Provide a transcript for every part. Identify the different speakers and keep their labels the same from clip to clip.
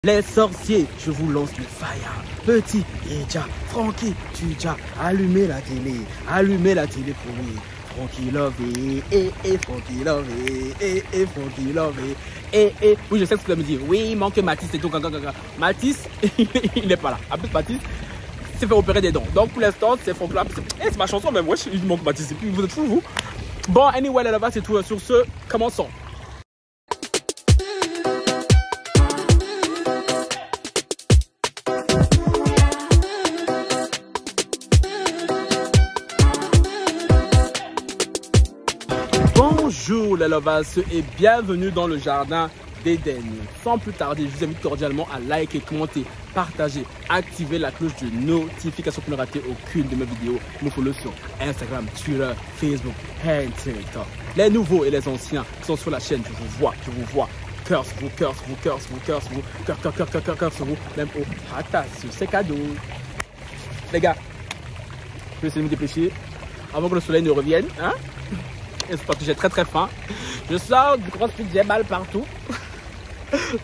Speaker 1: Les sorciers, je vous lance le fire. Petit, Eja, Frankie, tu as allumé la télé pour lui. Frankie Love, Frankie Love, Frankie Love, Oui, je sais ce que tu vas me dire. Oui, il manque Mathis et tout. Mathis, il n'est pas là. En plus, Mathis s'est fait opérer des dents. Donc, pour l'instant, c'est Francky Love. C'est ma chanson, mais moi, il manque Mathis. Et puis, vous êtes fous, vous. Bon, anyway, là-bas, c'est tout. Sur ce, commençons. Bonjour les lovers et bienvenue dans le jardin d'Éden. Sans plus tarder, je vous invite cordialement à liker, commenter, partager, activer la cloche de notification pour ne rater aucune de mes vidéos. Nous follow sur Instagram, Twitter, Facebook et TikTok. Les nouveaux et les anciens qui sont sur la chaîne, je vous vois. Curse vous, cœur sur vous, même au patas, c'est cadeau. Les gars, je vais essayer de me dépêcher avant que le soleil ne revienne, hein? C'est parce que j'ai très faim. Je sors du CrossFit, j'ai mal partout.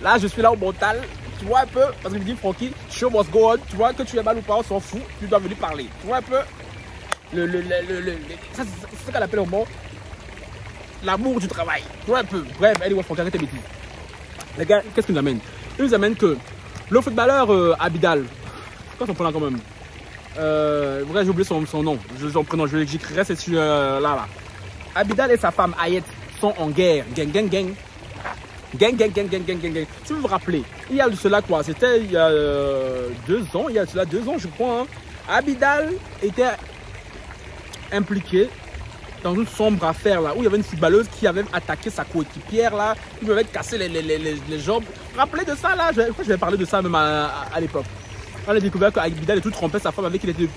Speaker 1: Là, je suis là au mental. Tu vois un peu, parce que je me dis, Frankie, show must go on. Tu vois que tu es mal ou pas, on s'en fout. Tu dois venir parler. Tu vois un peu c'est ce qu'on appelle au mot l'amour du travail. Tu vois un peu. Bref, allez, Francky, arrête tes bêtises. Les gars, qu'est-ce qu'il nous amène? Il nous amène que le footballeur Abidal, quoi son prénom quand même? Vrai, j'ai oublié son nom. Son prénom, j'écrirai, c'est sur là. Abidal et sa femme Ayet sont en guerre. Gang. Si vous vous rappelez, il y a de cela quoi? C'était il y a 2 ans. Il y a de cela 2 ans, je crois. Hein. Abidal était impliqué dans une sombre affaire là où il y avait une footballeuse qui avait attaqué sa coéquipière là. Il lui avait cassé les jambes. Vous vous rappelez de ça là? Je crois que je vais parler de ça même à l'époque. On a découvert qu'Abidal était tout trompé sa femme avec il était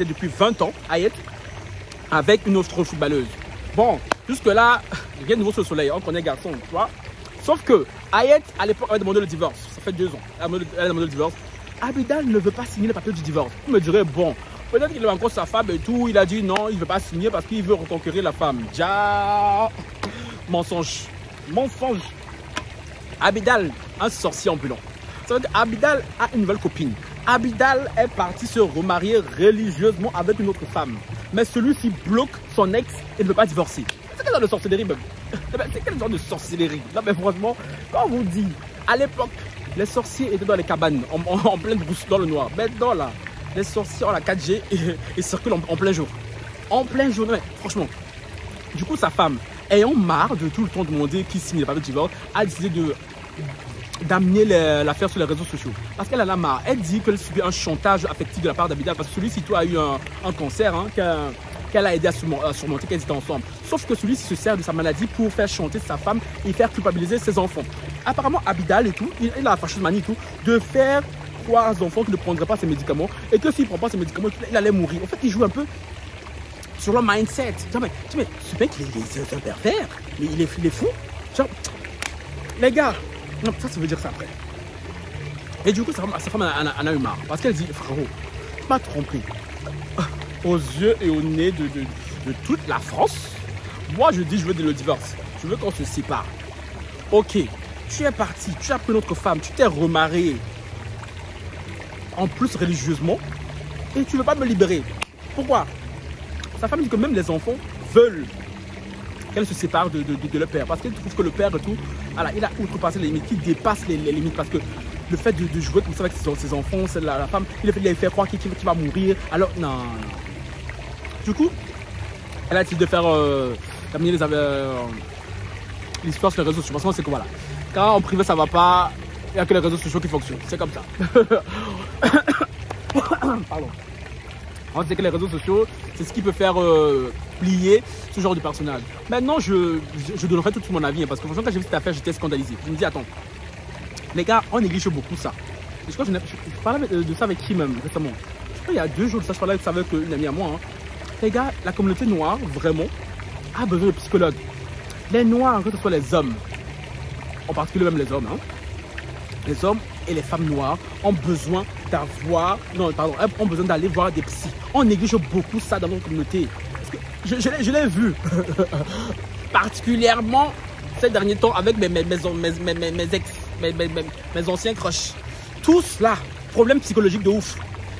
Speaker 1: depuis 20 ans, Ayet, avec une autre footballeuse. Bon, jusque là, rien de nouveau sur le soleil, on connaît garçon, tu vois. Sauf que Ayet, à l'époque, avait demandé le divorce. Ça fait 2 ans. Elle a demandé le divorce. Abidal ne veut pas signer le papier du divorce. Vous me direz, bon, peut-être qu'il aime encore sa femme et tout. Il a dit non, il ne veut pas signer parce qu'il veut reconquérir la femme. Mensonge. Abidal, un sorcier ambulant. Ça veut dire qu'Abidal a une nouvelle copine. Abidal est parti se remarier religieusement avec une autre femme. Mais celui-ci bloque son ex et ne veut pas divorcer. C'est quel genre de sorcellerie même? C'est quel genre de sorcellerie? Non mais franchement, quand on vous dit, à l'époque, les sorciers étaient dans les cabanes, en pleine brousse, dans le noir. Maintenant là, les sorciers ont la 4G et circulent en plein jour. En plein jour, non mais franchement. Du coup, sa femme, ayant marre de tout le temps demander qui signe le papier de divorce, a décidé d'amener l'affaire sur les réseaux sociaux. Parce qu'elle en a marre. Elle dit qu'elle subit un chantage affectif de la part d'Abidal parce que celui-ci a eu un cancer hein, qu'elle a aidé à surmonter, qu'elles étaient ensemble. Sauf que celui-ci se sert de sa maladie pour faire chanter sa femme et faire culpabiliser ses enfants. Apparemment, Abidal et tout, il a la fâcheuse manie et tout, de faire croire aux enfants qu'il ne prendrait pas ses médicaments et que s'il ne prend pas ses médicaments, il allait mourir. En fait, il joue un peu sur le mindset. Mais ce mec, il est un pervers. Mais il est fou. Genre, les gars, non, ça veut dire ça après. Et du coup, sa femme en a eu marre. Parce qu'elle dit, frérot, tu m'as trompé. Aux yeux et au nez de toute la France. Moi, je dis, je veux le divorce. Je veux qu'on se sépare. Ok, tu es parti, tu as pris une autre femme, tu t'es remarié. En plus religieusement. Et tu ne veux pas me libérer. Pourquoi? Sa femme dit que même les enfants veulent qu'elle se sépare de leur père. Parce qu'elle trouve que le père et tout, voilà, il a outrepassé les limites, qui dépasse les limites. Parce que le fait de jouer comme ça avec ses enfants, c'est la femme, il a fait croire qu'il va mourir. Alors, non. Du coup, elle a décidé de faire d'amener l'histoire sur les réseaux sociaux. Parce que c'est que voilà, quand en privé ça va pas, il n'y a que les réseaux sociaux qui fonctionnent. C'est comme ça. Pardon. On sait que les réseaux sociaux, c'est ce qui peut faire plier ce genre de personnage. Maintenant, je donnerai tout mon avis, hein, parce que franchement, quand j'ai vu cette affaire, j'étais scandalisé. Je me dis, attends, les gars, on néglige beaucoup ça. Et je crois que je parlais de ça avec qui même récemment. Je crois il y a 2 jours de ça, je parlais de ça avec une amie à moi. Hein. Les gars, la communauté noire, vraiment, a besoin de psychologues. Les noirs, que ce soit les hommes, en particulier même les hommes, hein, les hommes et les femmes noires ont besoin ont besoin d'aller voir des psys. On néglige beaucoup ça dans notre communauté. Parce que je l'ai vu particulièrement ces derniers temps avec mes anciens crushs. Tous là, problème psychologique de ouf.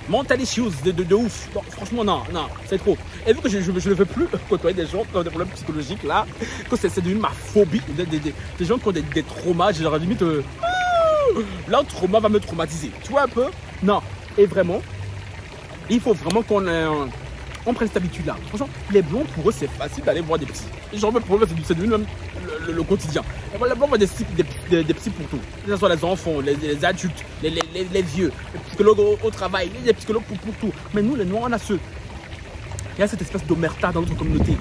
Speaker 1: Mental issues de ouf. Non, franchement, non, c'est trop. Et vu que je ne veux plus côtoyer des gens qui ont des problèmes psychologiques là, que c'est devenu ma phobie, des gens qui ont des traumas, j'ai limite, leur trauma va me traumatiser. Tu vois un peu? Non. Et vraiment, il faut vraiment qu'on prenne cette habitude-là. Franchement, les blonds, pour eux, c'est facile d'aller voir des psys. Genre, pour eux, c'est devenu même le quotidien. Et voilà, on voit des psys pour tout. Que ce soit les enfants, les adultes, les vieux, les psychologues au travail, les psychologues pour tout. Mais nous, les noirs, on a il y a cette espèce d'omerta dans notre communauté,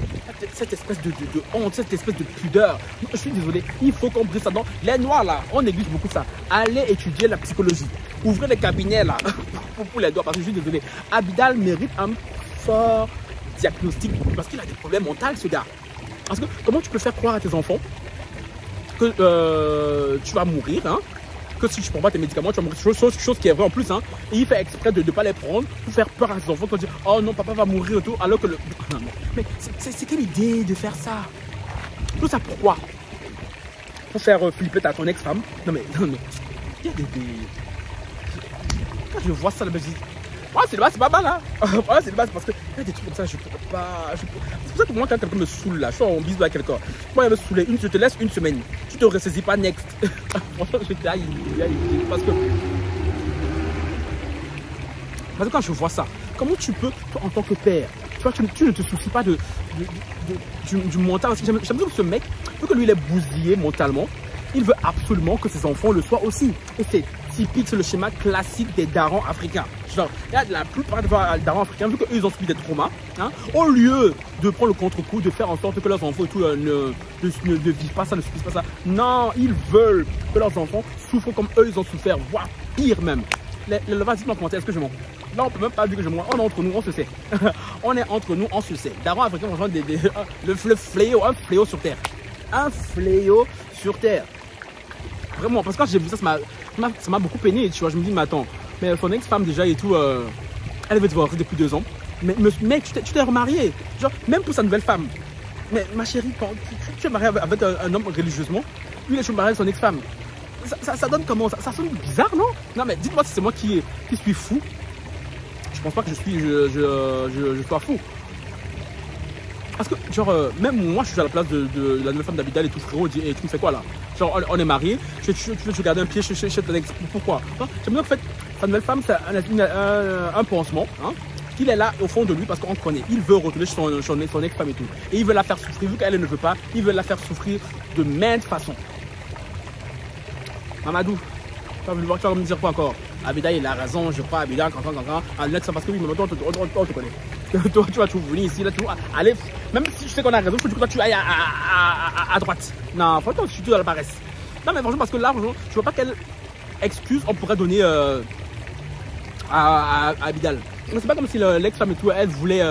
Speaker 1: cette espèce de honte, cette espèce de pudeur. Je suis désolé, il faut qu'on brise ça. Donc, les noirs là, on néglige beaucoup ça. Allez étudier la psychologie. Ouvrez les cabinets là pour les noirs. Parce que je suis désolé, Abidal mérite un fort diagnostic parce qu'il a des problèmes mentaux, ce gars. Parce que comment tu peux faire croire à tes enfants que tu vas mourir, hein? Que si tu ne prends pas tes médicaments, tu vas mourir. Chose qui est vraie en plus, hein. Et il fait exprès de ne pas les prendre pour faire peur à ses enfants, pour dire oh non, papa va mourir et tout, alors que le. Non, mais c'est quelle idée de faire ça? Tout ça pourquoi? Pour faire flipper ton ex-femme? Non mais, il y a des. Quand je vois ça, je me dis c'est pas mal, hein. C'est de base parce que il y a des trucs comme ça, je peux pas. C'est pour ça que moi, quand quelqu'un me saoule là, je suis en bisou avec quelqu'un, moi, il me saoule, je te laisse une semaine, tu te ressaisis pas next. Franchement, je te aïe, parce que quand je vois ça, comment tu peux, toi, en tant que père, tu ne te soucies pas du mental. Parce que j'aime bien que ce mec, vu que lui, il est bousillé mentalement, il veut absolument que ses enfants le soient aussi. Et c'est typique, c'est le schéma classique des darons africains. Genre, il y a la plupart des darons africains, vu qu'ils ont subi des traumas, hein, au lieu de prendre le contre-coup, de faire en sorte que leurs enfants et tout, ne vivent pas ça, ne subissent pas ça. Non, ils veulent que leurs enfants souffrent comme eux, ils ont souffert, voire pire même. Vas-y, commentaire, est-ce que je mens? Là, on peut même pas dire que je mens. On est entre nous, on se sait. On est entre nous, on se sait. Darons africains, franchement, le fléau, un fléau sur terre. Un fléau sur terre. Vraiment, parce que quand j'ai vu ça, ça m'a beaucoup peiné, tu vois. Je me dis, mais attends, mais son ex-femme déjà et tout, elle veut te voir depuis 2 ans. Mais mec, tu t'es remarié. Genre, même pour sa nouvelle femme. Mais ma chérie, quand tu es marié avec un homme religieusement, lui, il est marié avec son ex-femme. Ça donne comment? Ça sonne bizarre, non? Non, mais dites-moi si c'est moi qui suis fou. Je pense pas que je sois fou. Parce que, genre, même moi, je suis à la place de la nouvelle femme d'Abidal et tout, frérot, et tu me fais quoi là? Genre, on est mariés, tu veux garder un pied chez ton ex, pourquoi? J'aime bien que, en fait, sa nouvelle femme, c'est un pansement, hein, qu'il est là au fond de lui parce qu'on connaît. Il veut retourner chez son ex-femme et tout. Et il veut la faire souffrir, vu qu'elle ne veut pas, il veut la faire souffrir de maintes façons. Mamadou, tu vas me dire quoi encore? Abidal, il a raison, je crois, Abidal, quand. Alex, parce que oui, mais toi, on te connaît. Toi, tu vas tout venir ici, là, tu vas aller. Même si tu sais qu'on a raison, il faut que toi, tu ailles à droite. Non, franchement, je suis tout dans la paresse. Non, mais franchement, parce que là, je vois pas quelle excuse on pourrait donner à Abidal. C'est pas comme si l'ex-femme et tout, elle voulait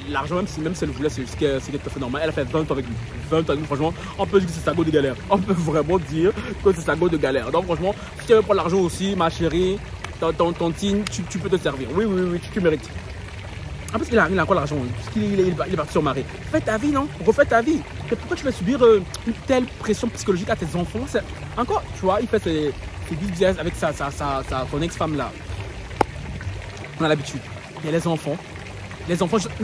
Speaker 1: l'argent, même si elle voulait, c'est tout à fait normal. Elle a fait 20 ans avec lui. 20 ans avec lui, franchement, on peut dire que c'est sa go de galère. On peut vraiment dire que c'est sa go de galère. Donc, franchement, si tu veux prendre l'argent aussi, ma chérie, ton team, tu peux te servir. Oui, tu mérites. En plus, il a encore l'argent, parce qu'il est parti sur marée. Fais ta vie, non? Refais ta vie. Mais pourquoi tu vas subir une telle pression psychologique à tes enfants? Encore, tu vois, il fait ses business avec son ex-femme là. On a l'habitude. Il y a les enfants,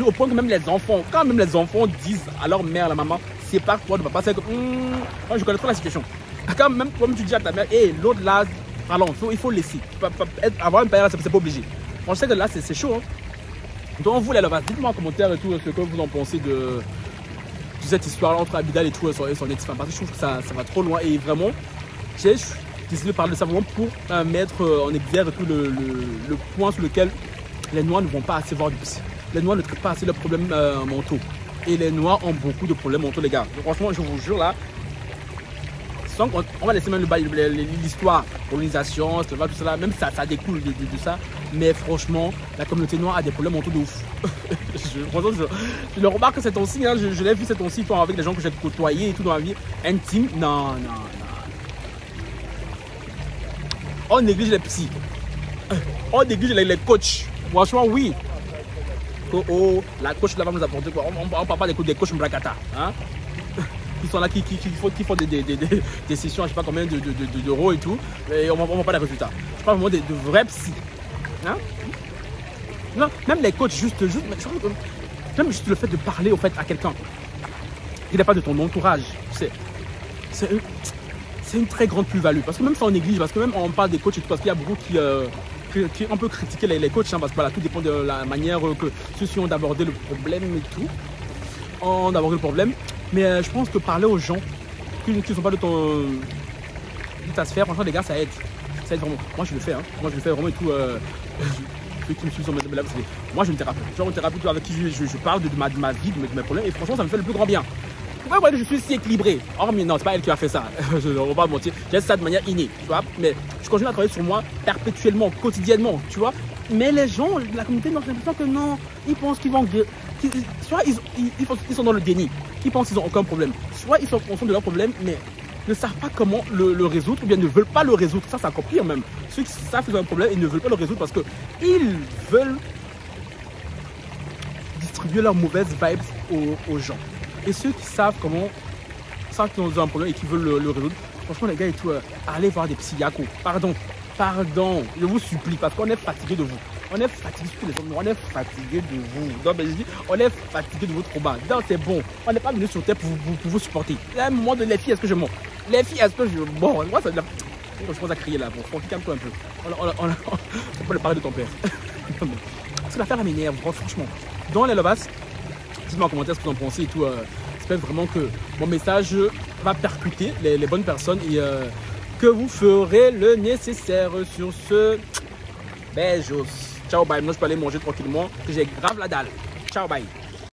Speaker 1: au point que même les enfants, quand même les enfants disent à leur mère, la maman, sépare-toi de papa, c'est que moi je connais trop la situation. Quand même, comme tu dis à ta mère, et l'autre là, pardon, il faut laisser. Avoir un père, c'est pas obligé. Bon, je sais que là, c'est chaud. Hein. Donc, vous, là-bas, dites-moi en commentaire et tout ce que vous en pensez de cette histoire entre Abidal et tout et son ex-femme. Parce que je trouve que ça va trop loin. Et vraiment, j'ai décidé de parler de ça vraiment pour mettre en exergue tout le point sur lequel les Noirs ne vont pas assez voir du psy. Les Noirs ne traitent pas assez leurs problèmes mentaux. Et les Noirs ont beaucoup de problèmes mentaux, les gars. Donc, franchement, je vous jure, là, on va laisser même l'histoire, colonisation, tout ça, même ça découle de ça. Mais franchement, la communauté noire a des problèmes mentaux de ouf. Franchement, je le remarque c'est temps-ci, hein, je l'ai vu c'est temps-ci avec les gens que j'ai côtoyés et tout dans la vie intime. Non. On néglige les psys. On néglige les coachs. Franchement, oui. La coach là va nous apporter quoi? On ne parle pas des coachs Mbrakata. Hein? qui sont là, qui font des sessions à je sais pas combien d'euros et tout, et on voit pas les résultats. Je parle vraiment de vrais psy. Hein? Non, même les coachs, même juste le fait de parler au fait à quelqu'un qui n'est pas de ton entourage, c'est une très grande plus-value. Parce que même ça on néglige, parce que même on parle des coachs et tout, parce qu'il y a beaucoup qui on peut critiquer les coachs, hein, parce que voilà, tout dépend de la manière que ceux-ci ont d'aborder le problème et tout. D'aborder le problème. Mais je pense que parler aux gens qui ne sont pas de ta sphère, franchement les gars, ça aide. Ça aide vraiment. Moi je le fais, hein. Moi je le fais vraiment et tout. Ceux qui me suivent sur mes lives, moi je me thérapie. Genre une thérapie avec qui je parle de ma vie, de mes problèmes, et franchement ça me fait le plus grand bien. Pourquoi je suis si équilibré? Or, mais non, c'est pas elle qui a fait ça. On va pas mentir. J'ai ça de manière innée, tu vois. Mais je continue à travailler sur moi perpétuellement, quotidiennement, tu vois. Mais les gens, la communauté, j'ai l'impression que non, ils pensent qu'ils vont. Soit ils sont dans le déni, ils pensent qu'ils n'ont aucun problème. Soit ils sont conscients de leur problème, mais ne savent pas comment le résoudre, ou bien ne veulent pas le résoudre. Ça, c'est encore pire même. Ceux qui savent qu'ils ont un problème, ils ne veulent pas le résoudre parce qu'ils veulent distribuer leurs mauvaises vibes aux gens. Et ceux qui savent comment, savent qu'ils ont un problème et qui veulent le résoudre, franchement les gars et tout, allez voir des psychiatres. Pardon, je vous supplie, parce qu'on est fatigué de vous. On est fatigué, surtout les hommes, on est fatigué de vous. Donc, je dis, on est fatigué de vos traumas. Donc c'est bon, on n'est pas venu sur terre pour vous supporter. Il y a un moment de les filles, est-ce que je mens? Les filles, est-ce que je mens? Moi, ça je commence à crier là, bon, calme-toi un peu. On peut le parler de ton père. Parce que l'affaire m'énerve, franchement. Dans les Lovas, dites-moi en commentaire ce que vous en pensez et tout. J'espère vraiment que mon message va percuter les bonnes personnes et que vous ferez le nécessaire sur ce. Beijos. Ciao, bye. Moi, je peux aller manger tranquillement. J'ai grave la dalle. Ciao, bye.